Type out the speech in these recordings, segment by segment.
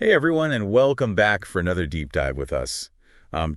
Hey everyone, and welcome back for another deep dive with us.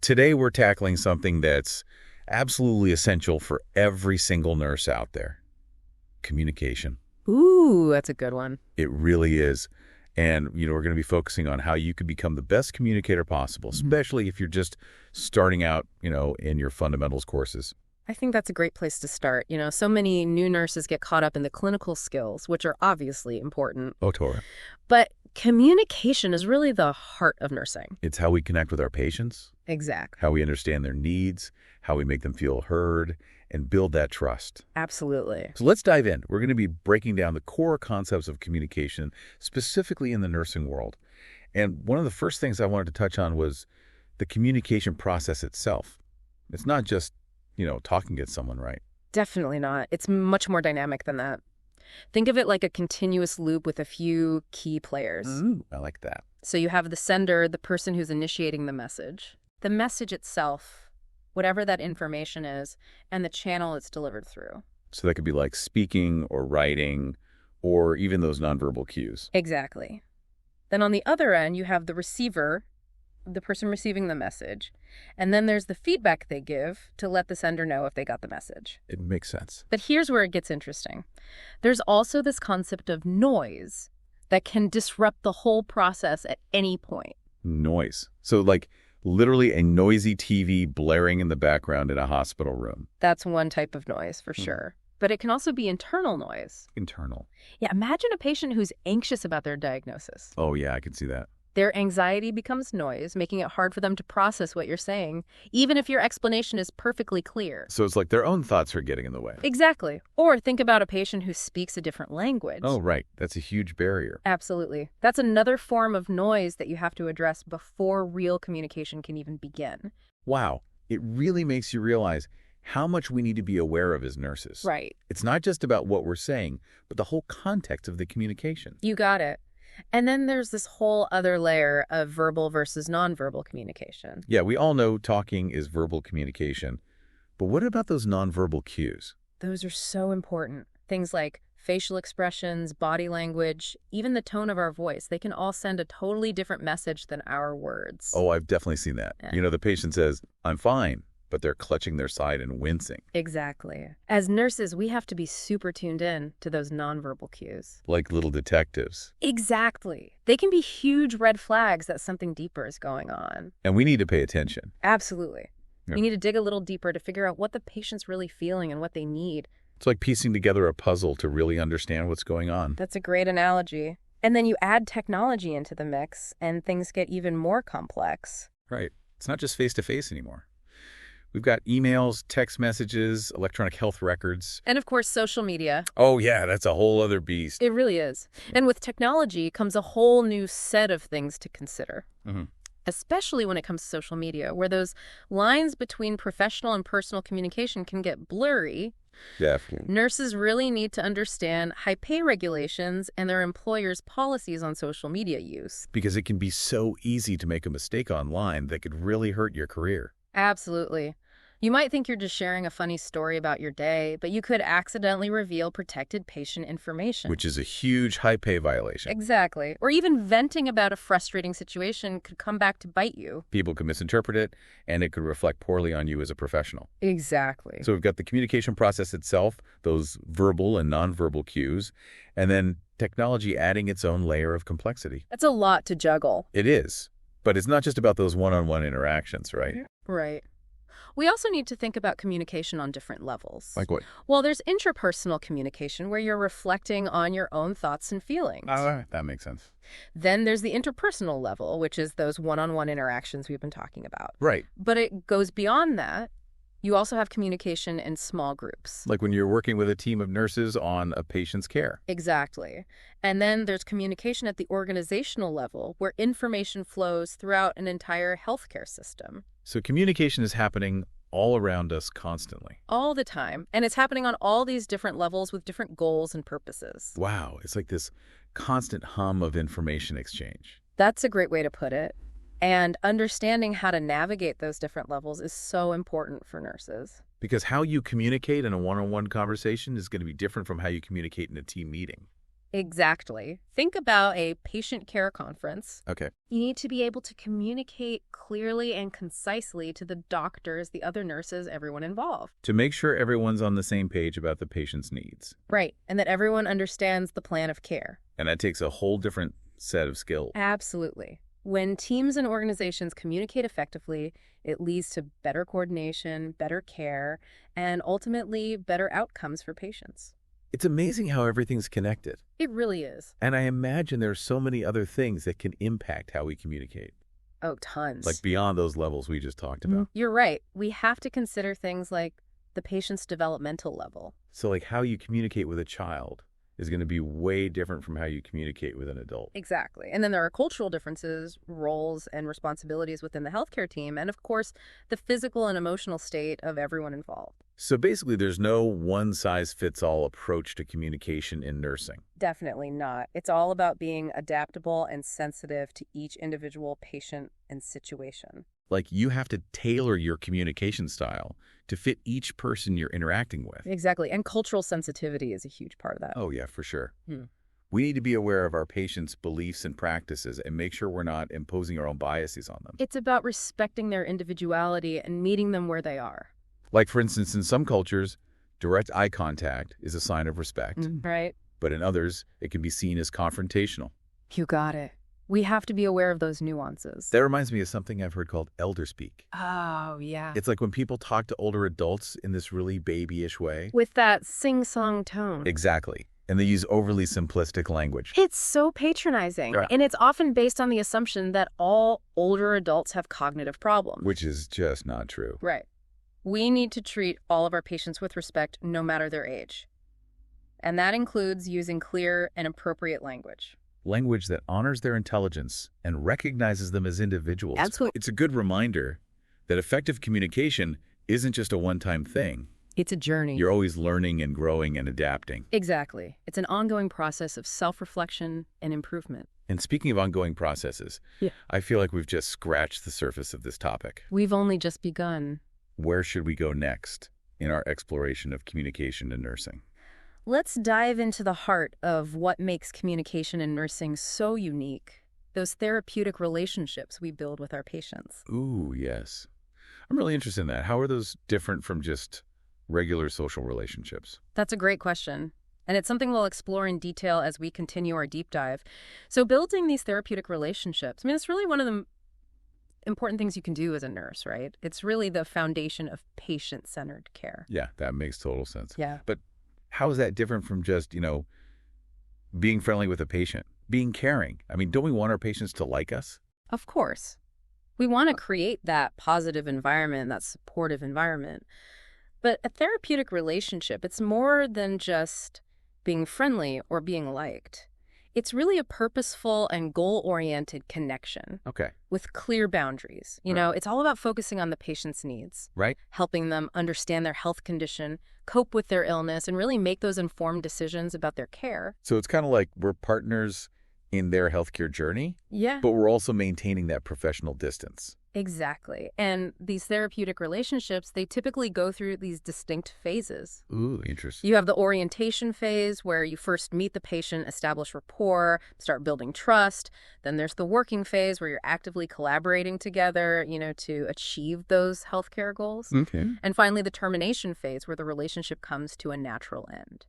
Today we're tackling something that's absolutely essential for every single nurse out there. Communication. Ooh, that's a good one. It really is. And, we're going to be focusing on how you could become the best communicator possible, especially if you're just starting out, in your fundamentals courses. I think that's a great place to start. So many new nurses get caught up in the clinical skills, which are obviously important. Oh, Tora. But communication is really the heart of nursing. It's how we connect with our patients. Exactly. How we understand their needs, how we make them feel heard, and build that trust. Absolutely. So let's dive in. We're going to be breaking down the core concepts of communication, specifically in the nursing world. And one of the first things I wanted to touch on was the communication process itself. It's not just, talking at someone, right? Definitely not. It's much more dynamic than that. Think of it like a continuous loop with a few key players. Ooh, I like that. So you have the sender, the person who's initiating the message itself, whatever that information is, and the channel it's delivered through. So that could be like speaking or writing or even those nonverbal cues. Exactly. Then on the other end, you have the receiver, the person receiving the message, and then there's the feedback they give to let the sender know if they got the message. It makes sense. But here's where it gets interesting. There's also this concept of noise that can disrupt the whole process at any point. Noise. So like literally a noisy TV blaring in the background in a hospital room. That's one type of noise for sure. But it can also be internal noise. Internal. Yeah, imagine a patient who's anxious about their diagnosis. Oh, yeah, I can see that. Their anxiety becomes noise, making it hard for them to process what you're saying, even if your explanation is perfectly clear. So it's like their own thoughts are getting in the way. Exactly. Or think about a patient who speaks a different language. Oh, right. That's a huge barrier. Absolutely. That's another form of noise that you have to address before real communication can even begin. Wow. It really makes you realize how much we need to be aware of as nurses. Right. It's not just about what we're saying, but the whole context of the communication. You got it. And then there's this whole other layer of verbal versus nonverbal communication. Yeah, we all know talking is verbal communication. But what about those nonverbal cues? Those are so important. Things like facial expressions, body language, even the tone of our voice. They can all send a totally different message than our words. Oh, I've definitely seen that. Yeah. The patient says, "I'm fine," but they're clutching their side and wincing. Exactly. As nurses, we have to be super tuned in to those nonverbal cues. Like little detectives. Exactly. They can be huge red flags that something deeper is going on. And we need to pay attention. Absolutely. Yeah. You need to dig a little deeper to figure out what the patient's really feeling and what they need. It's like piecing together a puzzle to really understand what's going on. That's a great analogy. And then you add technology into the mix, and things get even more complex. Right. It's not just face-to-face anymore. We've got emails, text messages, electronic health records. And of course, social media. Oh, yeah, that's a whole other beast. It really is. And with technology comes a whole new set of things to consider. Especially when it comes to social media, where those lines between professional and personal communication can get blurry. Definitely. Nurses really need to understand high pay regulations and their employers' policies on social media use. Because it can be so easy to make a mistake online that could really hurt your career. Absolutely. You might think you're just sharing a funny story about your day, but you could accidentally reveal protected patient information. Which is a huge high pay violation. Exactly. Or even venting about a frustrating situation could come back to bite you. People can misinterpret it, and it could reflect poorly on you as a professional. Exactly. So we've got the communication process itself, those verbal and nonverbal cues, and then technology adding its own layer of complexity. That's a lot to juggle. It is. But it's not just about those one-on-one interactions, right? Right. We also need to think about communication on different levels. Like what? Well, there's intrapersonal communication where you're reflecting on your own thoughts and feelings. That makes sense. Then there's the interpersonal level, which is those one-on-one interactions we've been talking about. Right. But it goes beyond that. You also have communication in small groups. Like when you're working with a team of nurses on a patient's care. Exactly. And then there's communication at the organizational level where information flows throughout an entire healthcare system. So communication is happening all around us constantly. All the time. And it's happening on all these different levels with different goals and purposes. Wow. It's like this constant hum of information exchange. That's a great way to put it. And understanding how to navigate those different levels is so important for nurses. Because how you communicate in a one-on-one conversation is going to be different from how you communicate in a team meeting. Exactly. Think about a patient care conference. Okay. You need to be able to communicate clearly and concisely to the doctors, the other nurses, everyone involved. To make sure everyone's on the same page about the patient's needs. Right, and that everyone understands the plan of care. And that takes a whole different set of skills. Absolutely. When teams and organizations communicate effectively, it leads to better coordination, better care, and ultimately better outcomes for patients. It's amazing how everything's connected. It really is. And I imagine there's so many other things that can impact how we communicate. Oh, tons. Like beyond those levels we just talked about. You're right. We have to consider things like the patient's developmental level. So like how you communicate with a child is going to be way different from how you communicate with an adult. Exactly. And then there are cultural differences, roles, and responsibilities within the healthcare team, and of course, the physical and emotional state of everyone involved. So basically, there's no one-size-fits-all approach to communication in nursing. Definitely not. It's all about being adaptable and sensitive to each individual patient and situation. Like you have to tailor your communication style to fit each person you're interacting with. Exactly. And cultural sensitivity is a huge part of that. Oh, yeah, for sure. We need to be aware of our patients' beliefs and practices and make sure we're not imposing our own biases on them. It's about respecting their individuality and meeting them where they are. Like, for instance, in some cultures, direct eye contact is a sign of respect. Right. But in others, it can be seen as confrontational. You got it. We have to be aware of those nuances. That reminds me of something I've heard called elder speak. Oh, yeah. It's like when people talk to older adults in this really babyish way. With that sing-song tone. Exactly. And they use overly simplistic language. It's so patronizing. Right. And it's often based on the assumption that all older adults have cognitive problems. Which is just not true. Right. We need to treat all of our patients with respect, no matter their age. And that includes using clear and appropriate language. Language that honors their intelligence and recognizes them as individuals. Absolutely. It's a good reminder that effective communication isn't just a one-time thing. It's a journey. You're always learning and growing and adapting. Exactly. It's an ongoing process of self-reflection and improvement. And speaking of ongoing processes, I feel like we've just scratched the surface of this topic. We've only just begun. Where should we go next in our exploration of communication in nursing? Let's dive into the heart of what makes communication in nursing so unique, those therapeutic relationships we build with our patients. Ooh, yes. I'm really interested in that. How are those different from just regular social relationships? That's a great question. And it's something we'll explore in detail as we continue our deep dive. So building these therapeutic relationships, I mean, it's really one of the important things you can do as a nurse, right? It's really the foundation of patient-centered care. Yeah, that makes total sense. Yeah. But how is that different from just, being friendly with a patient, being caring? I mean, don't we want our patients to like us? Of course. We want to create that positive environment, that supportive environment. But a therapeutic relationship, it's more than just being friendly or being liked. It's really a purposeful and goal-oriented connection. Okay. With clear boundaries. It's all about focusing on the patient's needs. Right. Helping them understand their health condition, cope with their illness, and really make those informed decisions about their care. So it's kind of like we're partners in their healthcare journey, Yeah. but we're also maintaining that professional distance. Exactly. And these therapeutic relationships, they typically go through these distinct phases. Ooh, interesting. You have the orientation phase where you first meet the patient, establish rapport, start building trust. Then there's the working phase where you're actively collaborating together, to achieve those healthcare goals. Okay. And finally, the termination phase where the relationship comes to a natural end.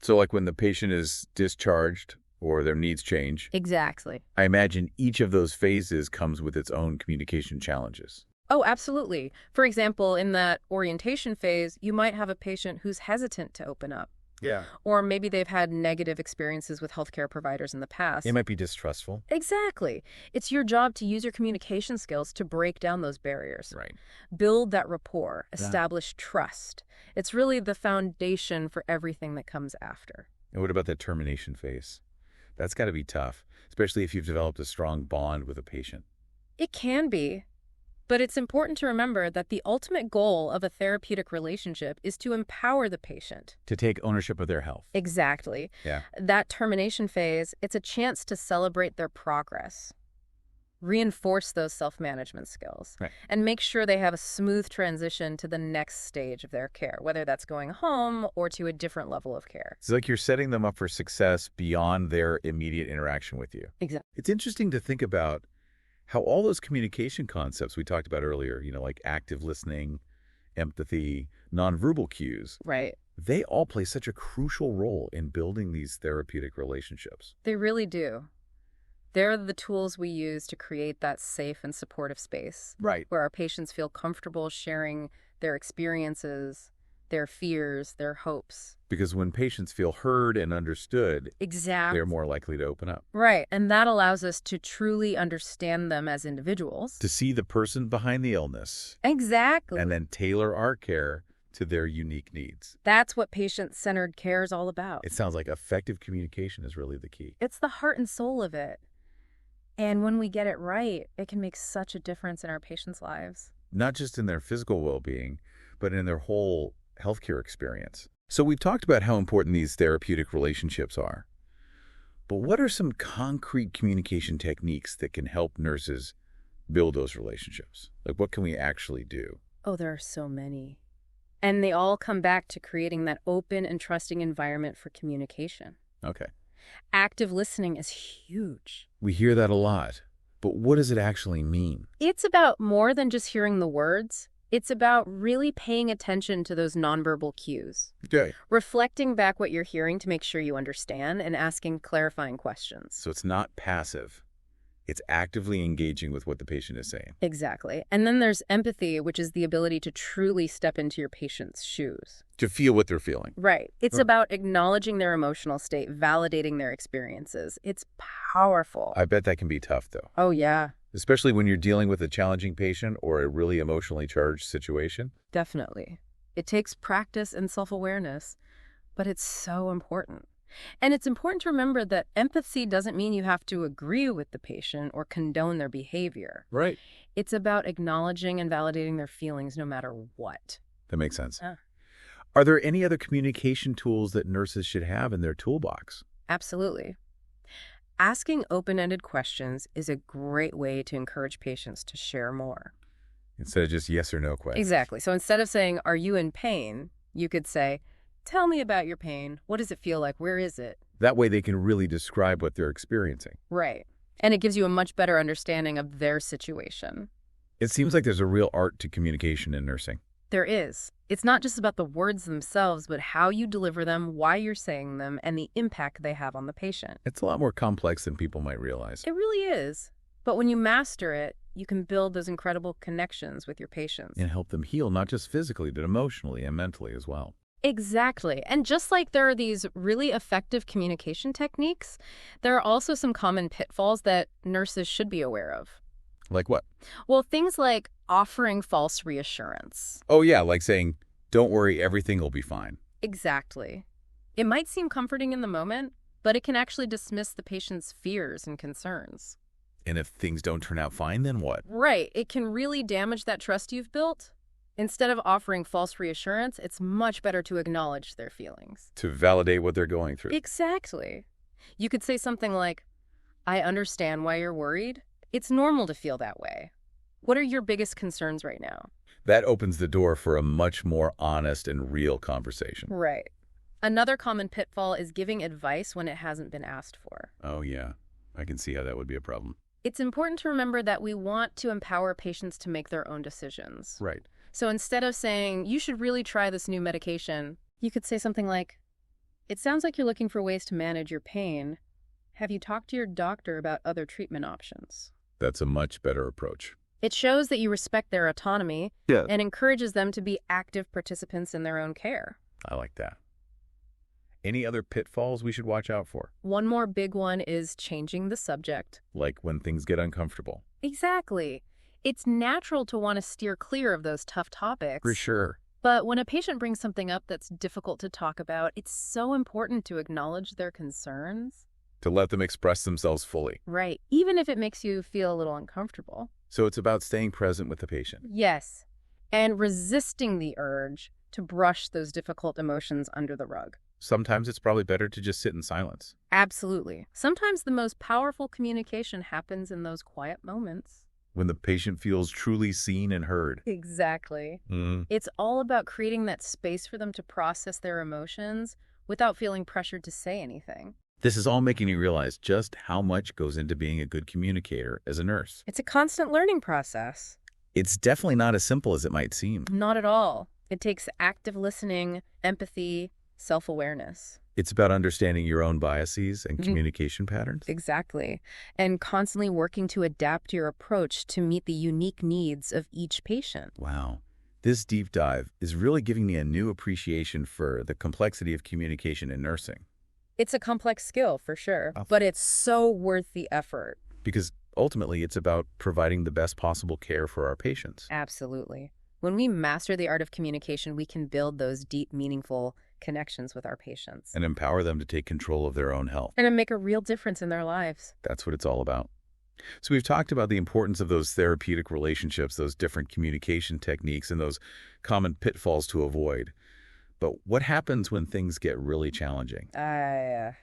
So like when the patient is discharged or their needs change. Exactly. I imagine each of those phases comes with its own communication challenges. Oh, absolutely. For example, in that orientation phase, you might have a patient who's hesitant to open up. Yeah. Or maybe they've had negative experiences with healthcare providers in the past. It might be distrustful. Exactly. It's your job to use your communication skills to break down those barriers. Right. Build that rapport, establish trust. It's really the foundation for everything that comes after. And what about that termination phase? That's got to be tough, especially if you've developed a strong bond with a patient. It can be. But it's important to remember that the ultimate goal of a therapeutic relationship is to empower the patient. To take ownership of their health. Exactly. Yeah. That termination phase, it's a chance to celebrate their progress. reinforce those self-management skills, Right. and make sure they have a smooth transition to the next stage of their care, whether that's going home or to a different level of care. It's like you're setting them up for success beyond their immediate interaction with you. Exactly. It's interesting to think about how all those communication concepts we talked about earlier, like active listening, empathy, nonverbal cues, Right. they all play such a crucial role in building these therapeutic relationships. They really do. They're the tools we use to create that safe and supportive space Right. where our patients feel comfortable sharing their experiences, their fears, their hopes. Because when patients feel heard and understood, Exactly. they're more likely to open up. Right. And that allows us to truly understand them as individuals. To see the person behind the illness. Exactly. And then tailor our care to their unique needs. That's what patient-centered care is all about. It sounds like effective communication is really the key. It's the heart and soul of it. And when we get it right, it can make such a difference in our patients' lives. Not just in their physical well-being, but in their whole healthcare experience. So we've talked about how important these therapeutic relationships are. But what are some concrete communication techniques that can help nurses build those relationships? Like, what can we actually do? Oh, there are so many. And they all come back to creating that open and trusting environment for communication. Okay. Active listening is huge. We hear that a lot, but what does it actually mean? It's about more than just hearing the words. It's about really paying attention to those nonverbal cues. Okay. Reflecting back what you're hearing to make sure you understand and asking clarifying questions. So it's not passive. It's actively engaging with what the patient is saying. Exactly. And then there's empathy, which is the ability to truly step into your patient's shoes. To feel what they're feeling. Right. It's Huh. about acknowledging their emotional state, validating their experiences. It's powerful. I bet that can be tough, though. Oh, yeah, Especially when you're dealing with a challenging patient or a really emotionally charged situation. definitely. It takes practice and self-awareness, but it's so important. And it's important to remember that empathy doesn't mean you have to agree with the patient or condone their behavior. Right. It's about acknowledging and validating their feelings no matter what. That makes sense. Yeah. Are there any other communication tools that nurses should have in their toolbox? Absolutely. Asking open-ended questions is a great way to encourage patients to share more. Instead of just yes or no questions. Exactly. So instead of saying, "Are you in pain?" you could say, "Tell me about your pain. What does it feel like? Where is it?" That way they can really describe what they're experiencing. Right. And it gives you a much better understanding of their situation. It seems like there's a real art to communication in nursing. There is. It's not just about the words themselves, but how you deliver them, why you're saying them, and the impact they have on the patient. It's a lot more complex than people might realize. It really is. But when you master it, you can build those incredible connections with your patients. And help them heal, not just physically, but emotionally and mentally as well. Exactly. And just like there are these really effective communication techniques, there are also some common pitfalls that nurses should be aware of. Like what? Well, things like offering false reassurance. Oh, yeah, like saying, don't worry, everything will be fine. Exactly. It might seem comforting in the moment, but it can actually dismiss the patient's fears and concerns. And if things don't turn out fine, then what? Right. It can really damage that trust you've built. Instead of offering false reassurance, it's much better to acknowledge their feelings. To validate what they're going through. Exactly. You could say something like, "I understand why you're worried. It's normal to feel that way. What are your biggest concerns right now?" That opens the door for a much more honest and real conversation. Right. Another common pitfall is giving advice when it hasn't been asked for. Oh, yeah. I can see how that would be a problem. It's important to remember that we want to empower patients to make their own decisions. Right. So instead of saying, "You should really try this new medication," you could say something like, "It sounds like you're looking for ways to manage your pain. Have you talked to your doctor about other treatment options?" That's a much better approach. It shows that you respect their autonomy Yeah. and encourages them to be active participants in their own care. I like that. Any other pitfalls we should watch out for? One more big one is changing the subject. Like when things get uncomfortable. Exactly. It's natural to want to steer clear of those tough topics. For sure. But when a patient brings something up that's difficult to talk about, it's so important to acknowledge their concerns. To let them express themselves fully. Right. Even if it makes you feel a little uncomfortable. So it's about staying present with the patient. Yes. And resisting the urge to brush those difficult emotions under the rug. Sometimes it's probably better to just sit in silence. Absolutely. Sometimes the most powerful communication happens in those quiet moments. When the patient feels truly seen and heard. Exactly. Mm. It's all about creating that space for them to process their emotions without feeling pressured to say anything. This is all making me realize just how much goes into being a good communicator as a nurse. It's a constant learning process. It's definitely not as simple as it might seem. Not at all. It takes active listening, empathy, self-awareness. It's about understanding your own biases and communication patterns. Exactly. And constantly working to adapt your approach to meet the unique needs of each patient. Wow. This deep dive is really giving me a new appreciation for the complexity of communication in nursing. It's a complex skill, for sure, but it's so worth the effort. Because ultimately, it's about providing the best possible care for our patients. Absolutely. When we master the art of communication, we can build those deep, meaningful connections with our patients. And empower them to take control of their own health. And to make a real difference in their lives. That's what it's all about. So we've talked about the importance of those therapeutic relationships, those different communication techniques, and those common pitfalls to avoid. But what happens when things get really challenging? The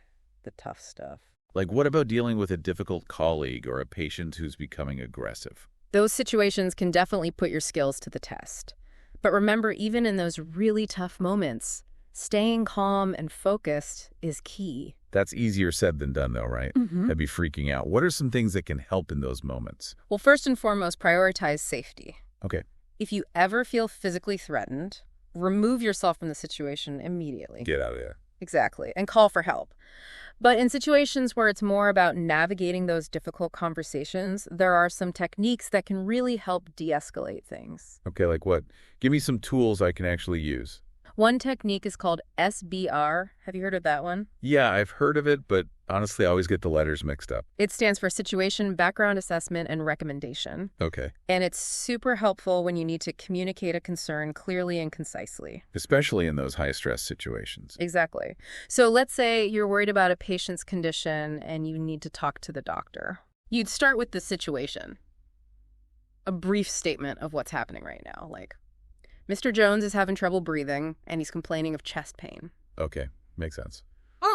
tough stuff. Like, what about dealing with a difficult colleague or a patient who's becoming aggressive? Those situations can definitely put your skills to the test. But remember, even in those really tough moments, staying calm and focused is key. That's easier said than done, though, right? I'd be freaking out. What are some things that can help in those moments? Well, first and foremost, prioritize safety. Okay. If you ever feel physically threatened, remove yourself from the situation immediately. Get out of there. Exactly. And call for help. But in situations where it's more about navigating those difficult conversations, there are some techniques that can really help de-escalate things. Okay, like what? Give me some tools I can actually use. One technique is called I-SBAR-R. Have you heard of that one? Yeah, I've heard of it, but honestly, I always get the letters mixed up. It stands for Situation, Background Assessment, and Recommendation. Okay. And it's super helpful when you need to communicate a concern clearly and concisely. Especially in those high-stress situations. Exactly. So let's say you're worried about a patient's condition and you need to talk to the doctor. You'd start with the situation. A brief statement of what's happening right now, like, Mr. Jones is having trouble breathing, and he's complaining of chest pain. Okay, makes sense.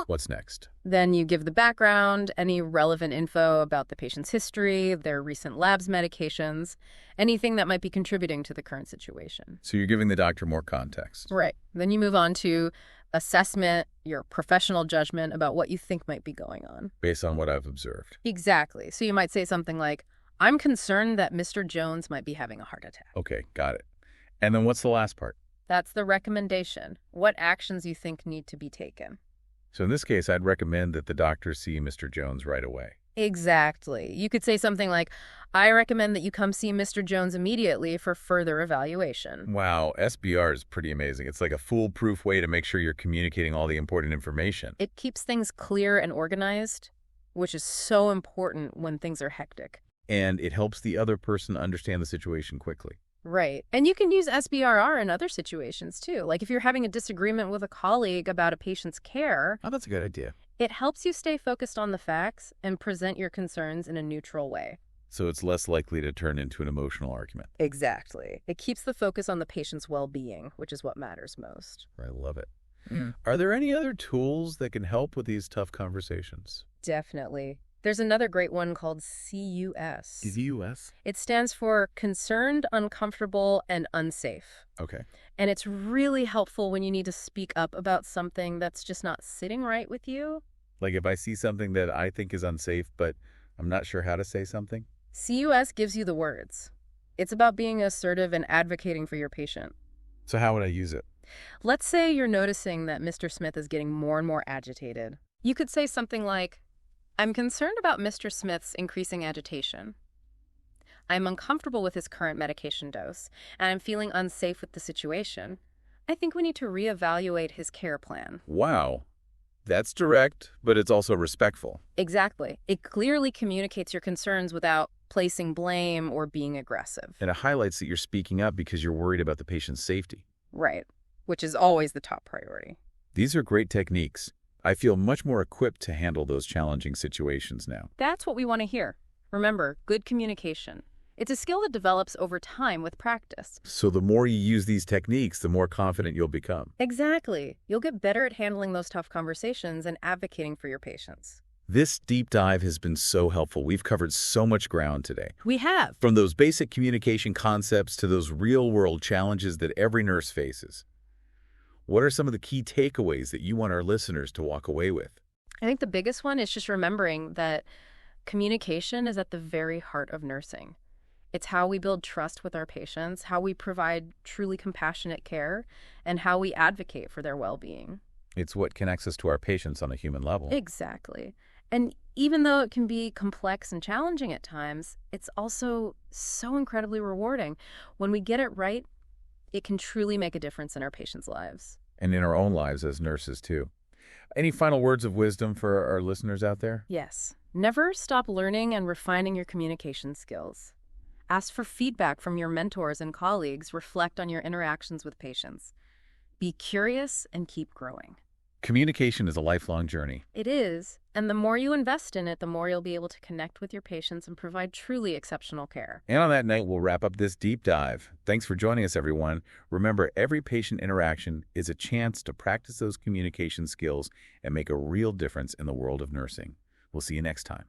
What's next? Then you give the background, any relevant info about the patient's history, their recent labs, medications, anything that might be contributing to the current situation. So you're giving the doctor more context. Right. Then you move on to assessment, your professional judgment about what you think might be going on. Based on what I've observed. Exactly. So you might say something like, I'm concerned that Mr. Jones might be having a heart attack. Okay, got it. And then what's the last part? That's the recommendation. What actions you think need to be taken. So in this case, I'd recommend that the doctor see Mr. Jones right away. Exactly. You could say something like, I recommend that you come see Mr. Jones immediately for further evaluation. Wow, SBR is pretty amazing. It's like a foolproof way to make sure you're communicating all the important information. It keeps things clear and organized, which is so important when things are hectic. And it helps the other person understand the situation quickly. Right. And you can use I-SBAR-R in other situations, too. Like if you're having a disagreement with a colleague about a patient's care. Oh, that's a good idea. It helps you stay focused on the facts and present your concerns in a neutral way. So it's less likely to turn into an emotional argument. Exactly. It keeps the focus on the patient's well-being, which is what matters most. I love it. Are there any other tools that can help with these tough conversations? Definitely. There's another great one called CUS. CUS? It stands for Concerned, Uncomfortable, and Unsafe. Okay. And it's really helpful when you need to speak up about something that's just not sitting right with you. Like if I see something that I think is unsafe, but I'm not sure how to say something? CUS gives you the words. It's about being assertive and advocating for your patient. So how would I use it? Let's say you're noticing that Mr. Smith is getting more and more agitated. You could say something like, I'm concerned about Mr. Smith's increasing agitation. I'm uncomfortable with his current medication dose, and I'm feeling unsafe with the situation. I think we need to reevaluate his care plan. Wow. That's direct, but it's also respectful. Exactly. It clearly communicates your concerns without placing blame or being aggressive. And it highlights that you're speaking up because you're worried about the patient's safety. Right, which is always the top priority. These are great techniques. I feel much more equipped to handle those challenging situations now. That's what we want to hear. Remember, good communication. It's a skill that develops over time with practice. So the more you use these techniques, the more confident you'll become. Exactly. You'll get better at handling those tough conversations and advocating for your patients. This deep dive has been so helpful. We've covered so much ground today. We have. From those basic communication concepts to those real-world challenges that every nurse faces. What are some of the key takeaways that you want our listeners to walk away with? I think the biggest one is just remembering that communication is at the very heart of nursing. It's how we build trust with our patients, how we provide truly compassionate care, and how we advocate for their well-being. It's what connects us to our patients on a human level. Exactly. And even though it can be complex and challenging at times, it's also so incredibly rewarding. When we get it right, it can truly make a difference in our patients' lives. And in our own lives as nurses, too. Any final words of wisdom for our listeners out there? Yes. Never stop learning and refining your communication skills. Ask for feedback from your mentors and colleagues. Reflect on your interactions with patients. Be curious and keep growing. Communication is a lifelong journey. It is, and the more you invest in it, the more you'll be able to connect with your patients and provide truly exceptional care. And on that note, we'll wrap up this deep dive. Thanks for joining us, everyone. Remember, every patient interaction is a chance to practice those communication skills and make a real difference in the world of nursing. We'll see you next time.